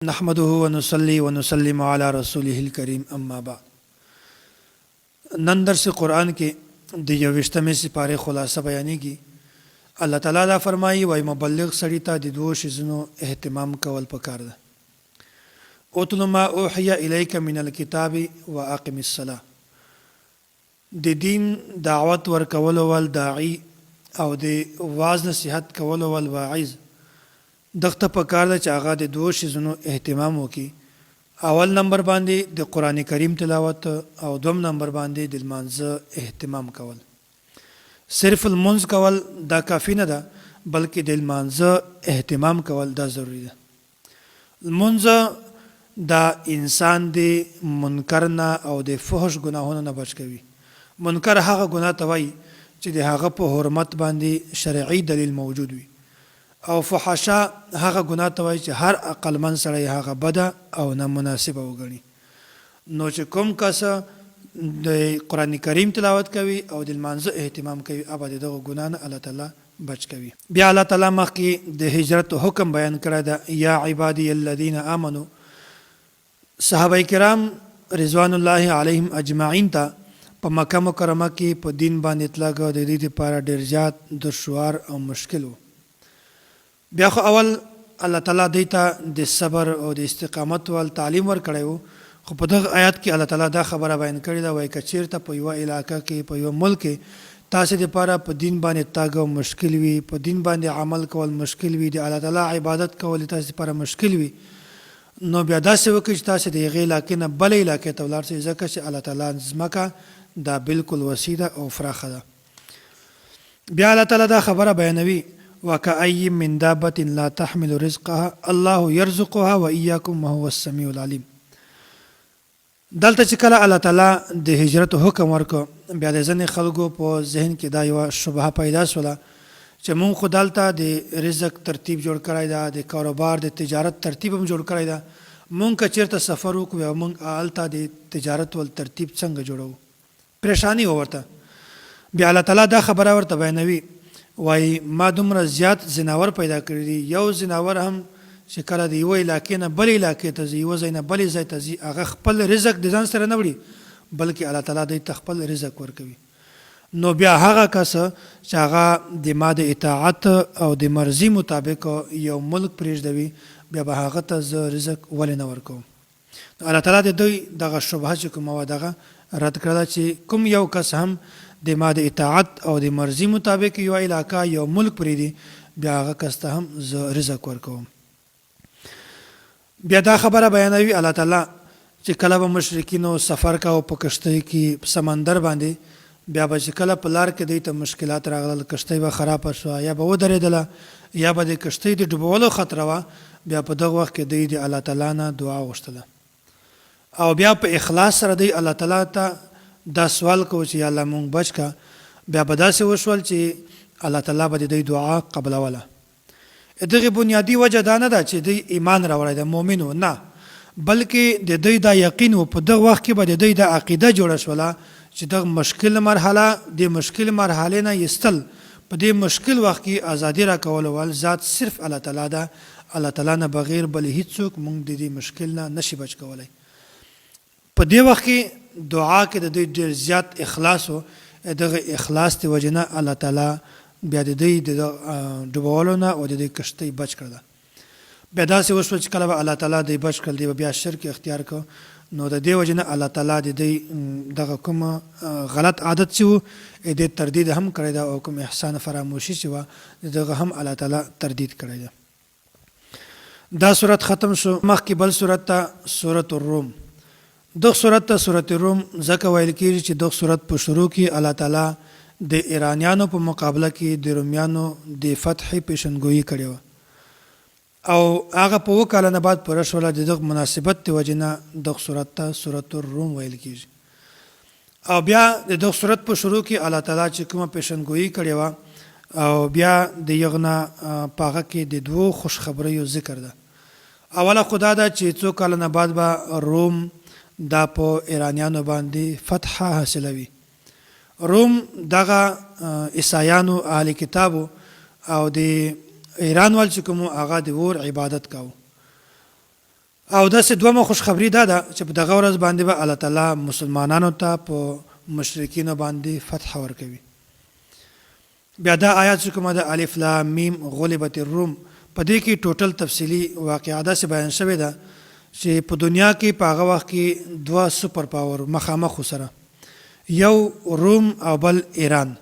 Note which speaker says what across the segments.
Speaker 1: نحمده ونصلي ونسلم على رسوله الكريم اما بعد. نن درس قرآن کې د 21مې سپارې خلاصه بیانېږي. الله تعالی دا فرمایي وای مبلغ سړی ته د دوه شیزونو اهتمام کول پکار ده. اتل ما اوحي الیک من الكتاب واقم الصلاه. د دین دعوت ورکول ول داعی او د واعظ نصیحت کول ول واعظ دغه په کار ده چې هغه د دوه شیزونو اهتمام وکړي. اول نمبر باندې د قران کریم تلاوت او دوم نمبر باندې د لمانځه اهتمام کول. صرف المنځ کول دا کافی نه ده بلکې د لمانځه اهتمام کول دا ضروری ده. المنځ دا انسان د منکر نه او د فحش ګناهونو نه بچ کوي. منکر هغه ګناه ته وایي چې د هغه په حرمت باندې شرعي دلیل موجود وي، او فحشا هغه ګناه ته وایي چې هر عقلمن سړی هغه بده او نامناسبه وګڼي. نو چې کوم کس د قرآن کریم تلاوت کوي او د لمانځه اهتمام کوي هغه د دغه ګناه نه الله تعالی بچ کوي. بیا الله تعالی مخکې د هجرت حکم بیان کړی ده. یا عبادی الذین آمنو، صحابه کرام رضوان الله علیهم اجمعین ته په مکه مکرمه کې په دین باندې اطلاق د دې لپاره ډېر زیات دشوار او مشکل و. بیا خو اول الله تعالی دوی ته د صبر او د استقامت ول تعلیم ورکړی و، خو په دغه آیات کې الله تعالی دا خبره بیان کړې ده وایي که چېرته په یوه علاقه کې په یوه ملک کې تاسې دپاره په دین باندې تاګ مشکل وي، په دین باندې عمل کول مشکل وي، د الله تعالی عبادت کول تاسې دپاره مشکل وي، نو بیا داسې وکړئ چې تاسې د هغې علاقې نه بلې علاقې ته ولاړ شئ، ځکه چې الله تعالی ځمکه دا بالکل وسیع ده او فراخه ده. بیا الله تعالی دا خبره بیانوي وکأی من دابة لا تحمل رزقها الله يرزقها وإياكم وهو السميع العليم. دلته چې کله الله تعالی د هجرت حکم ورکړ بیا د ځینې خلکو په ذهن کې دا یوه شبهه پیدا شوله چې مونږ خو دلته د رزق ترتیب جوړ کړی ده، د کاروبار د تجارت ترتیب هم جوړ کړی ده، مونږ که چېرته سفر وکړو او مونږ هلته د تجارت ول ترتیب څنګه جوړوو؟ پریشانی و ورته. بیا الله تعالی دا خبره ورته بیانوي وایي ما دومره زیات ځناور پیدا کړي دي، یو ځناور هم چې کله د یوه علاقې نه بلې علاقې ته ځي، یوه ځای نه بلې ځای ته ځي، هغه خپل رزق د ځان سره نه وړي بلکې الله تعالی دوی ته خپل رزق ورکوي. نو بیا هغه کس چې هغه د ما د اطاعت او د مرضي مطابق یو ملک پرېږدوي بیا به هغه ته زه رزق ولې نه ورکوم؟ الله تعالی د دوی دغه شبهه چې کومه وه دغه رد کړه چې کوم یو کس هم د ما د اطاعت او د مرضي مطابق یو علاقه یو ملک پرېږدي بیا هغه کس ته هم زه رزق ورکوم. بیا دا خبره بیانوي الله تعالی چې کله به مشرکینو سفر کوو په کشتۍ کې سمندر باندې، بیا به چې کله په لار کې دوی ته مشکلات راغلل، کشتۍ به خرابه شوه یا به ودرېدله یا به د کشتۍ د ډوبولو خطره وه، بیا په دغه وخت کې دوی د الله تعالی نه دعا غوښتله او بیا په اخلاص سره دوی الله تعالی ته دا سوال کوو چې یا الله مونږ بچ که. بیا به داسې وشول چې الله تعالی به د دوی دعا قبلوله. دغې بنیادي وجه دا نه ده چې دوی ایمان راوړی ده مؤمن و، نه، بلکې د دوی دا یقین و په دغه وخت کې به د دوی دا عقیده جوړه شوله چې دغه مشکل مرحله د مشکل مرحلې نه ایستل په دې مشکل وخت کې ازادي راکول ول ذات صرف الله تعالی ده. الله تعالی نه بغیر بل هیڅوک مونږ د دې مشکل نه نشي بچ کولی. په دې وخت کې دعا کې د دوی ډېر زیات اخلاص و، دغه اخلاص د وجې نه الله تعالی بیا د دوی د ډوبولو نه او د دوی کشتۍ بچ کړله. بیا داسې وشول چې کله به الله تعالی دوی بچ کړل دوی به بیا شرک اختیار کړ، نو د دې وجې نه الله تعالی د دوی دغه کوم غلط عادت چې و دې تردید هم کړی ده او کوم احسان فراموشي چې وه دغه هم الله تعالی تردید کړی ده. دا صورت ختم شو. مخکې بل صورت ته سورة الروم. دغه صورت ته سورة الروم ځکه ویل کېږي چې دغه صورت په شروع کې الله تعالی د ایرانیانو په مقابله کې د رومیانو د فتح پیشنګویي کړې وه او هغه په 2 کاله نه بعد پوره شوله. د دغه مناسبت د وجې نه دغه صورت ته سورة الروم ویل کېږي. او بیا د دغه صورت په شروع کې الله تعالی چې کومه پیشنګویي کړې وه او بیا د یغه نه په هغه کې د 2 خوشخبریو ذکر ده. اوله خو دا ده چې 2 کاله نه بعد به روم دا په ایرانیانو باندې فتح حاصلوي. روم دغه عیسایانو اهل کتابو او د ایران وال چې کوم هغه د ور عبادت کاوه او داسې دومره خوشخبری ده چې په دغه ورځ باندې به الله تعالی مسلمانانو ته په مشرکینو باندې فتح ورکوي. بیا دا آیات چې کومه ده الف لام میم غلبت الروم، په دې کې ټوټل تفصیلی واقعه داسې بیان شوې ده چې په دنیا کې په هغه وخت کې دوه سپر پاور مخامخ سره، یو روم او بل ایران.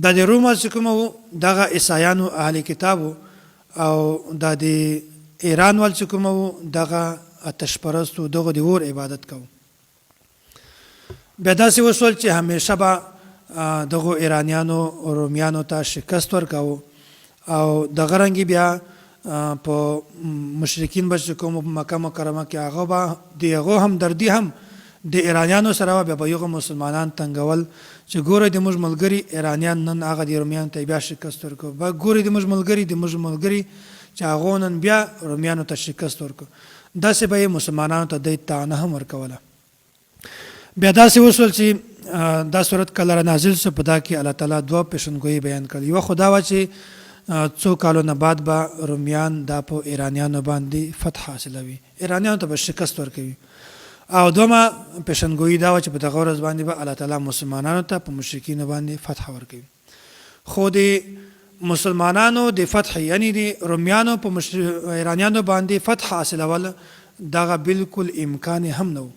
Speaker 1: دا د روم چې کومه دغه عیسایانو اهل کتابو او دا د ایران ول چې کومه دغه آتش پرستو دغه د اور عبادت کوو. بیا داسې وشول چې همیشه به دغه ایرانیانو او رومیانو ته شکست ورکاو او دغه رنګ بیا په مشرکین به چې کوم مکه مکرمه کې هغه به دغه هم دردي هم د ایرانیانو سره به یو مسلمانان تنګول چې ګوره د موږ ملګری ایرانیان نن هغه د رومیانو ته بیا شکست ورکو، به ګوره د موږ ملګری چې هغه نن بیا رومیانو ته شکست ورکو. داسې به مسلمانانو ته د طعنه هم ورکوله. بیا داسې وشول چې دا صورت کله نازل شو، په دا کې الله تعالی دوه پیشنګویي بیان کړي. یوه خو دا وه چې څو کالو نه بعد به رومیان دا په ایرانیانو باندې فتح حاصلوي، ایرانیانو ته به شکست ورکوي. او دومره پیشنګویي دا وه چې په دغه ورځ باندې به الله تعالی مسلمانانو ته په مشرکینو باندې فتح ورکوي. خو د مسلمانانو د فتح یعنی د رومیانو په ایرانیانو باندې فتح حاصلول دغه بالکل امکان هم نه و.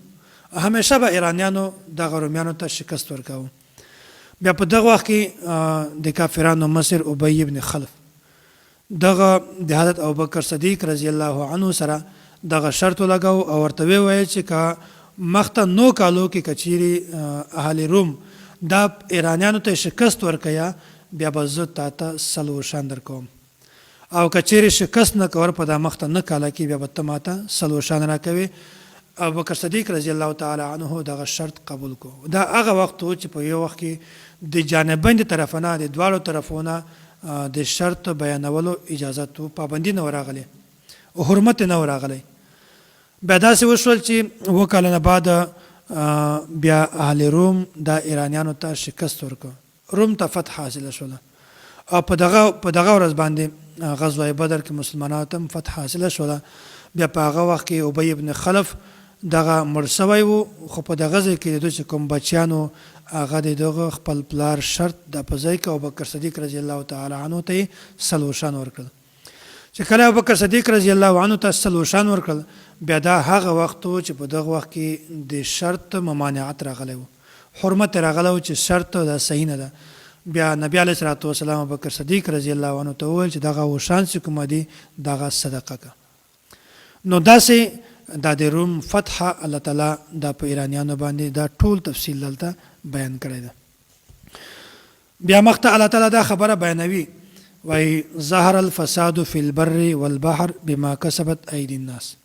Speaker 1: همیشه به ایرانیانو دغه رومیانو ته شکست ورکاو. بیا په دغه وخت کې د کافرانو مصر ابی ابن خلف دغه د حضرت ابوبکر صدیق رضی الله عنه سره دغه شرط لګاو او ورته ویل چې که مخته نو کالو کې کچيري اهل روم دا ایرانیانو ته شکست ورکیا بیا به زه تاته سلو شان درکوم، او کچيري شکست نه کور په دا مخته نه کاله کې بیا به ته ماته سلو شان راکوي. ابوبکر صدیق رضی الله تعالی عنه دغه شرط قبول کو. دا هغه وخت چې په یو وخت کې د جانبین د طرفونه د دواړو طرفونه د شرط بیانولو اجازه تو پابندي نه ورغله او حرمت نه ورغله. بیا داسې وشول چې وکاله نه بعد بیا اهل روم د ایرانیانو ته شکست ورکو، روم ته فتح حاصل شول او په دغه ورځ باندې غزوه بدر کې مسلمانانو ته فتح حاصل شول. بیا په هغه وخت کې ابی ابن خلف دغه مړ شوی و، خو په دغه ځای کې د کوم بچیانو هغه دغه خپل پلار شرط د په ځای کې ابوبکر صدیق رضی الله تعالی عنه ته سلوشان ورکړل. چې کله ابوبکر صدیق رضی الله عنه ته سلوشان ورکړل بیا دا هغه وخت چې په دغه وخت کې د شرط ممانعت راغلی و، حرمت راغلی و چې شرط دا صحیح نه ده. بیا نبی علیه الصلوۃ والسلام ابوبکر صدیق رضی الله عنه ته وویل چې دغه وشان چې کوم دي دغه صدقه کا. نو داسې دا د روم فتح الله تعالی دا په ایرانیانو باندې دا ټول تفصیل دلته بیان کړی ده. بیا مخته الله تعالی دا خبره بیانوي وای ظهر الفساد فی البر والبحر بما کسبت ایدی الناس.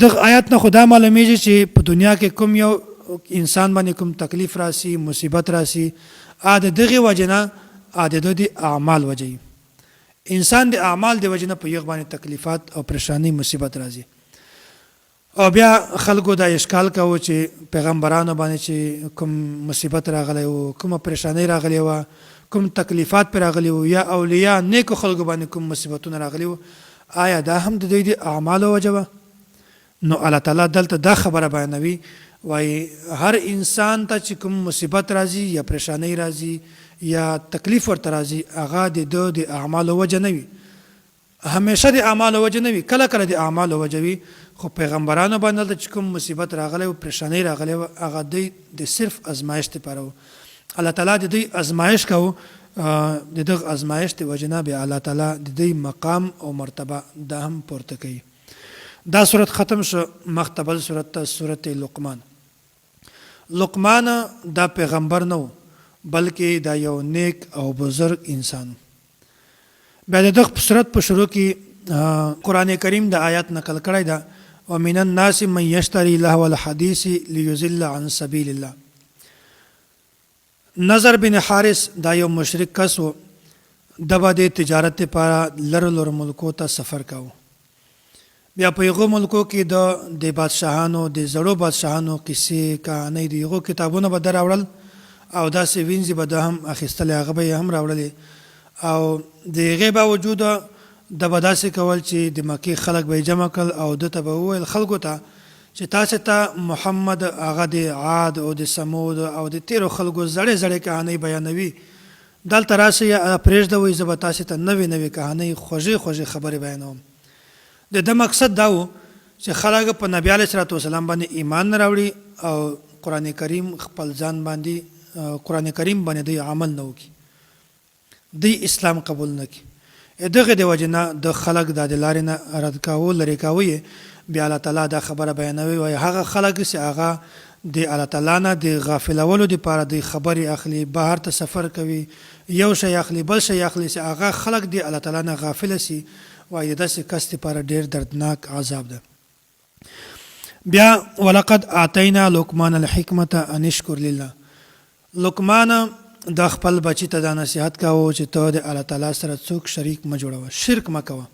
Speaker 1: دغه آیات نه خدا معلومیږي چې په دنیا کې کوم یو انسان باندې کوم تکلیف راسي مصیبت راسي د دغه وجنه د اعمال وجه انسان د اعمال د وجنه په یغ باندې تکلیفات او پریشانی مصیبت راځي. او بیا خلکو دا اشکال کوي چې پیغمبرانو باندې چې کوم مصیبت راغلی او کوم پریشانی راغلی و کوم تکلیفات پر راغلی و یا اولیاء نیکو خلکو باندې کوم مصیبتونه راغلی و، آیا دا هم د دوی د اعمالو وجه؟ نو الله تعالی دلته دا خبره بیانوي وای هر انسان ته چې کوم مصیبت راځي یا پریشانی راځي یا تکلیف ورته راځي هغه د اعمالو وجه نه وي، همیشه د اعمالو وجه نه وي، کله کله د اعمالو وجه وي. خو پیغمبرانو باندې چې کوم مصیبت راغلی او پریشانی راغلی هغه د صرف ازمایش لپاره و. الله تعالی د دوی ازمایش کوو، د دغه ازمایش د وجه نه بیا الله تعالی د دوی مقام او مرتبه دا هم پورته کوي. دا صورت ختم شو، مختبل صورت ته صورت لقمان. لقمان دا پیغمبر نه بلکې دا یو نیک او بزرگ انسان. بیا د دغه صورت په شروع کې قرآن کریم د آیات نقل کړی ده ومن الناس من یشتری لهو الحدیث لیضل عن سبیل الله. نظر بن حارث دا یو مشرک کس و، د به د تجارت لپاره لرو ملکو ته سفر کاوه. بیا په یغو ملکو کې د بادشاهانو د زړو بادشاهانو کیسې کہانی د یغو کتابونه به راوړل او داسې وینځي به د هم اخیستل هغه به هم راوړلې او د هغې باوجود د به داسې کول چې د مکې خلک به یې جمع کړل او ده ته به وویل خلکو ته چې تاسې ته محمد هغه د عاد او د سمود او د تیرو خلکو زړې زړې کهانۍ بیانوي، دلته راشئ پرېږدوئ، زه به تاسې ته نوې نوې کهانۍ خوږې خوږې خبرې بیانوم. د ده مقصد دا و چې خلک په نبي علیه صلات وسلام باندې ایمان نه راوړي او قرآن کریم خپل ځان باندې قرآن کریم باندې دوی عمل نه وکړي، دوی اسلام قبول نه کړي. دغه د وجې نه د خلک دا د لارې نه رد کاوه لرې کاوه یې بیا الله تعالی دا خبره بیانوي وایي هغه خلک چې هغه د الله تعالی نه د غافلولو دپاره د خبرې اخلي، بهر ته سفر کوي، یو شی اخلي بل شی اخلي، چې هغه خلک د الله تعالی نه غافله سي، وایي د داسې کس دپاره ډېر دردناک عذاب ده. بیا ولقد اعطینا لقمان الحکمة ان اشکر لله، لقمان د خپل بچی ته دا نصیحت کاوه چې ته د الله تعالی سره څوک شریک مه جوړوه، شرک مه کوه،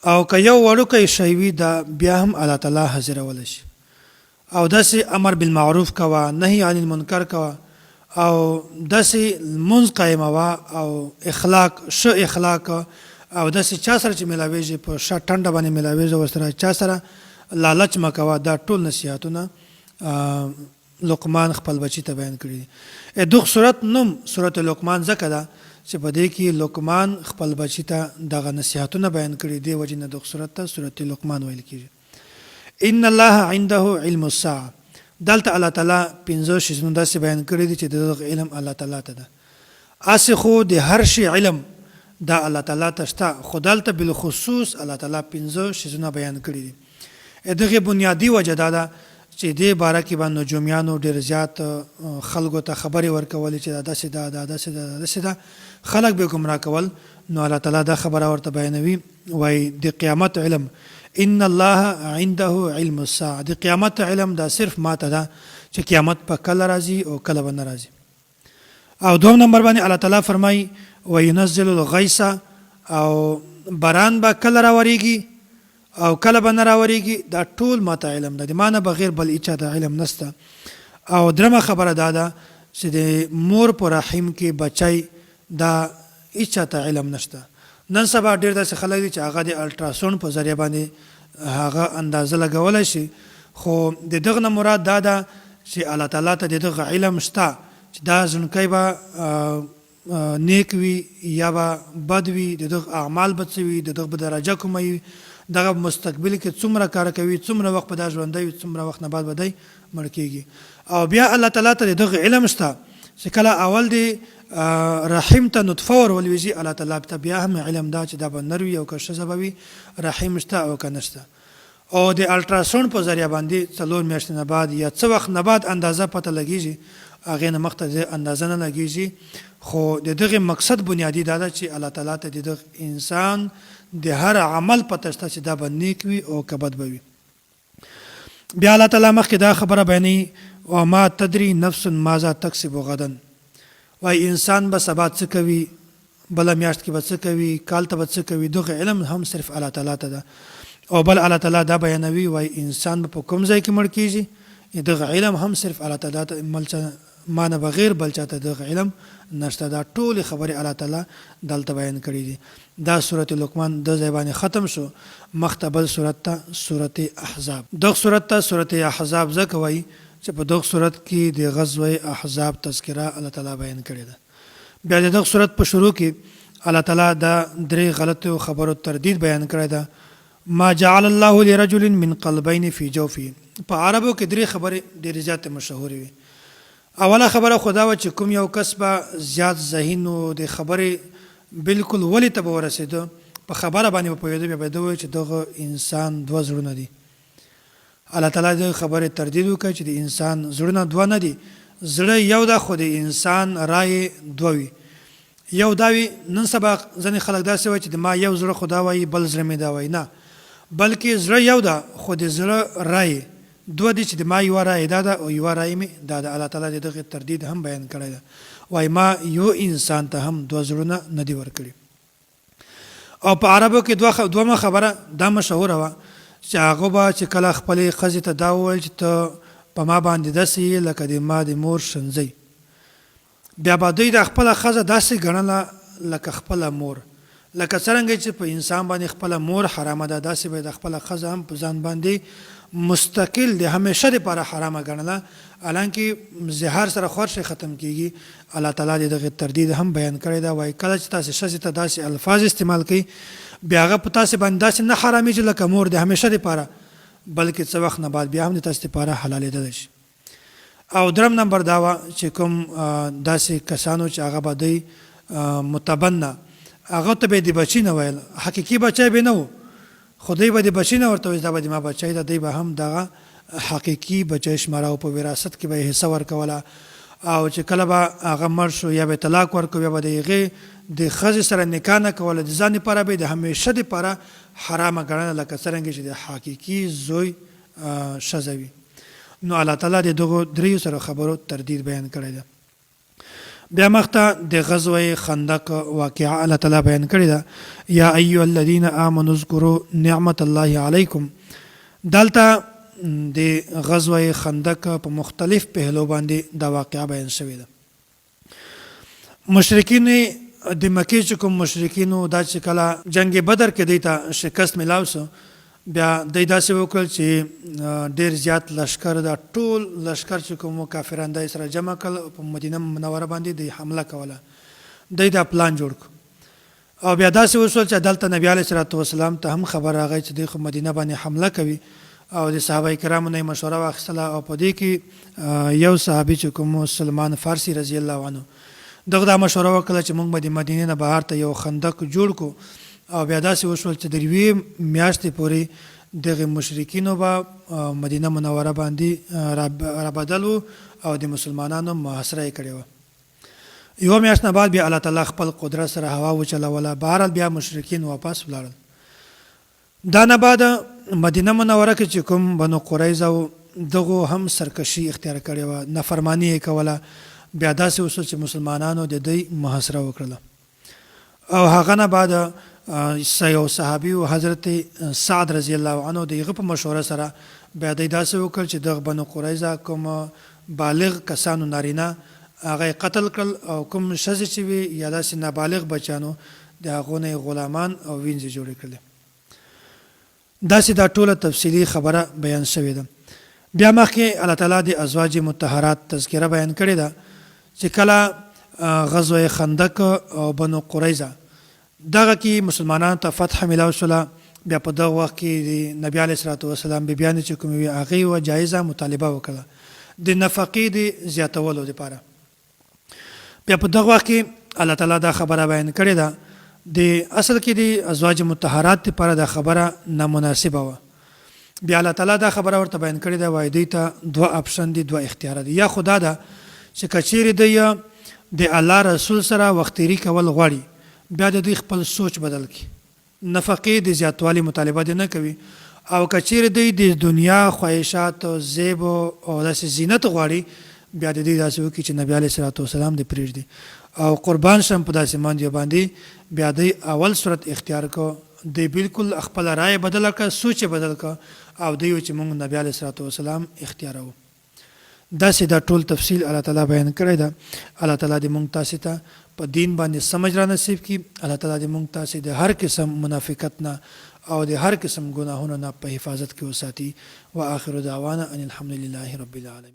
Speaker 1: او که یو وړوکی شی وي دا بیا هم الله تعالی حاضرولی شي، او داسې امر بالمعروف کوه، نهی عن المنکر کوه، او داسې لمونځ قایموه او اخلاق ښه اخلاق، او داسې چا سره چې میلاویږي په ښه ټنډه باندې میلاویږي ورسره چا سره لالچ مه کوه. دا ټول نصیحتونه لقمان خپل بچی ته بیان کړي دي. دغه صورت نوم صورت لقمان ځکه ده چې په دې کې لقمان خپل بچی ته دغه نصیحتونه بیان کړي دي، وجې نه دغه صورت ته صورت لقمان ویل کېږي. ان الله عنده علم الساعه، دلته الله تعالی 15 شیزونه داسې بیان کړي دي چې دغه علم الله تعالی ته ده. اسې خو د هر شي علم دا الله تعالی ته شته، خو دلته بالخصوص الله تعالی 15 شیزونه بیان کړي دي. دغه بنیادی وجه دا ده چې دې باره کې به نجومیانو ډېر زیات خلکو ته خبرې ورکولې چې دا داسې ده دا داسې ده دا داسې ده، خلک به ګمراه کول. نو الله تعالی دا خبره ورته بیانوي، وایي د قیامت علم ان الله عنده علم الساعه، د قیامت علم دا صرف ماته ده چې قیامت په کله راځي او کله به نه راځي. او دوم نمبر باندې الله تعالی فرمایي وینزل الغیث، او باران به کله راوریږي او کله به نه راوریږي، دا ټول ماته علم ده، د ما نه بغیر بل هیچا ته علم نشته. او درېمه خبره دا ده چې د مور په رحم کې بچی دا هیچا ته علم نشته. نن سبا ډېر داسې خلک دي چې هغه د الټراساونډ په ذریعه باندې هغه اندازه لګولی شي، خو د دغه نه مراد دا ده چې الله تعالی ته د دغه علم شته چې دا ځونکی به نیک وي یا به بد وي، د دغه اعمال به څه وي، د دغه به درجه کومه وي، دغه مستقبل کې څومره کار کوي، څومره وخت به دا ژوندی وي، څومره وخت نه بعد به دی مړ کېږي. او بیا الله تعالی ته د دغه علم شته چې کله اول دی رحم ته نطفه ورولویږي، الله تعالی ته بیا هم علم دا چې دا به نر وي او که ښځه به وي، رحم شته او که نشته. او د الټراساونډ په ذریعه باندې 4 میاشتې نه بعد یا څه وخت نه بعد اندازه پته لګېږي، هغې نه مخته اندازه نه لګېږي. خو د دغه مقصد بنیادی دا ده چې الله تعالی ته د دغه انسان د هر عمل پته شته چې دا به نیک وي او که بد به وي. بیا الله تعالی مخکې دا خبره بیانوي وما تدري نفس ماذا تکسب غدا، وایي انسان به سبا څه کوي، بله میاشت کې به څه کوي، کال ته به څه کوي، دغه علم هم صرف الله تعالی ته ده. او بل الله تعالی دا بیانوي وایي انسان به په کوم ځای کې مړ کېږي، دغه علم هم صرف الله تعالی ته ما نه بغیر بل چاته دغه علم نشته. دا ټولې خبرې الله تعالی دلته بیان کړي دي. دا سورت لقمان د ځای باندې ختم شو، مخته بل سورت ته سورت احزاب. دغه سورت ته سورت احزاب ځکه وایي چې په دغه سورت کې د غزوه احزاب تذکره الله تعالی بیان کړې ده. بیا د دغه سورت په شروع کې الله تعالی دا 3 غلطو خبرو تردید بیان کړی ده. ما جعل الله لرجل من قلبين في جوفه، په عربو کې 3 خبرې ډېرې زیاتې مشهورې وي. اوله خبره خدا و چې کوم یو کس به زیات ذهین و د خبرې بالکل ولې ته به ورسېده، په خبره باندې به پوهېده، بیا به ده وایي چې دغه انسان 2 زړونه دي. الله تعالی د خبرې تردید وکړي چې د انسان زړونه 2 نه دي، زړه یو ده خو د انسان رای 2 وي. یو دا وي، نن سبا ځینې خلک داسې وایي چې د ما یو زړه خو دا وایي بل زړه مې دا وایي، نه، بلکې زړه یو ده خو د زړه رای 2 دي چې د ما یوه رای دا ده او یوه رای مې دا ده. الله تعالی د دغه تردید هم بیان کړی ده، وایي ما یو انسان ته هم 2 زړونه نه دي ورکړي. او په عربو کې دومه خبره دا مشهوره وه چې هغه به چې کله خپلې ښځې ته دا وویل چې ته په ما باندې داسې یې لکه د ما د مور شنځۍ، بیا به دوی د خپله ښځه داسې ګڼله لکه خپله مور، لکه څرنګه چې په انسان باندې خپل مور حرامه ده داسې به د خپل ښځه هم په ځان باندې مستقل د همیشه لپاره حرامه ګڼله حالانکه زهار سره خورش ختم کیږي. الله تعالی دغه تردید هم بیان کړی دا وایي کله چې تاسو ښځې ته داسې الفاظ استعمال کړئ بیا هغه په تاسو باندې داسې نه حرامېږي لکه مور د همیشه لپاره بلکې څه وخت نه بعد بیا هم د تاسو لپاره حلالېدلی شي. او درم نمبر دا وه چې کوم داسې کسانو چې هغه به دی متبنه هغه ته به یې د بچي نه ویل حقیقي بچی به نه و خو دی به د بچي نه ورته ویل دا به د ما بچی ده دی به هم دغه حقیقي بچی شماره او په وراثت کې به یې حصه ورکوله او چې کله به هغه مړ شو یا به طلاق ورکړو یا به د هغې د ښځې سره نکاح نه کوله د ځان لپاره به یې د همیشه دپاره حرامه ګڼله لکه څرنګه چې د حقیقي زوی ښځه وي. نو الله تعالی د دغو دریو سره خبرو تردید بیان کړی ده. بیا مخته د غزوه خندق واقعه الله تعالی بیان کړی ده یا ایها الذین آمنوا اذکروا نعمت الله علیکم. دلته د غزوه خندق په مختلف پهلو باندې دا واقعه بیان شوې ده. مشرکین د مکې چې کوم مشرکینو دا چې کله جنگ بدر کې دوی ته شکست میلاو سو بیا دوی داسې وکړل چې ډېر زیات لشکر دا ټول لشکر چې کوم کافران دی سره جمع کړل په مدینه منوره باندې د حمله کوله دوی دا پلان جوړ کړ او بیا داسې وشول چې دلته نبی علیه الصلاة والسلام ته هم خبر راغی چې دوی خو مدینه باندې حمله کوي او د صحابه کرامو نه مشوره واخیستله او په دې کې یو صحابي چې کوم سلمان فارسی رضی الله عنه دغه دا مشوره وکړه چې موږ به د مدینې نه بهر ته یو خندق جوړ کړو او بیا داسې وشول چې د یوې میاشتې پورې دغه مشرکینو به مدینه منوره باندې رابدل وو او د مسلمانانو محاصره یې کړې وه. یوه میاشت نه بعد بیا الله تعالی خپل قدرت سره هوا وچلوله بهرحال بیا مشرکین واپس ولاړل. دا نه بعد مدینه منوره کې چې کوم بنو قریظه وو دغو هم سرکشي اختیار کړې وه نافرماني یې کوله بیا داسې وشول چې مسلمانانو د دوی محاصره وکړله او هغه نه بعد یو صحابي و حضرت سعد رضی الله عنه د هغه په مشوره سره بیا دوی داسې وکړل چې دغه بنو قریظه کوم بالغ کسانو نارینه هغه قتل کړل او کوم ښځې چې وي یا داسې نابالغ بچیانو د هغو نه غلامان او وینځې جوړې کړلې. داسې دا ټوله تفصیلي خبره بیان شوې ده. بیا مخکې الله تعالی د ازواج مطهرات تذکره بیان کړې ده چې کله غزوه خندق او بنو قریظه دغه کې مسلمانانو ته فتح ملاو شوله بیا په دغه وخت کې د نبی علیه الصلاة والسلام بیبیانې چې کومې وي هغې یوه جایزه مطالبه وکړه د نفقې د زیاتولو دپاره. بیا په دغه وخت کې الله تعالی دا خبره بیان کړې ده د اصل کې د ازواج مطهرات لپاره دا خبره نامناسبه وه. بیا الله تعالی دا خبره ورته بیان کړې ده وایي دوی ته دوه اپشن دي دوه اختیارات دي یا خدا ده چې که چیرې دوی د الله رسول سره وخت تېري کول غواړي بیا د دوی خپل سوچ بدل کړي نفقې د زیاتوالي مطالبه دې نه کوي او که چیرې دوی د دنیا خواهشات او زیب او داسې زینت غواړي بیا د دوی داسې وکړي چې نبی علیه الصلاة والسلام دې پرېږدي او قربان شم په داسې ماندیو باندې بیا دوی اول صورت اختیار کو دوی بالکل خپله رایه بدله کړه سوچ یې بدل کړه او دوی چې موږ نبی علیه الصلاة والسلام اختیاروو. داسې دا ټول تفصیل الله تعالی بیان کړی ده. الله تعالی دې موږ تاسې ته په دین باندې سمجھ را نصیب کړي. الله تعالی دې موږ تاسې د هر قسم منافقت نه او د هر قسم ګناهونو نه په حفاظت کې وساتي. واخر دعوانا ان الحمد لله رب العالمین.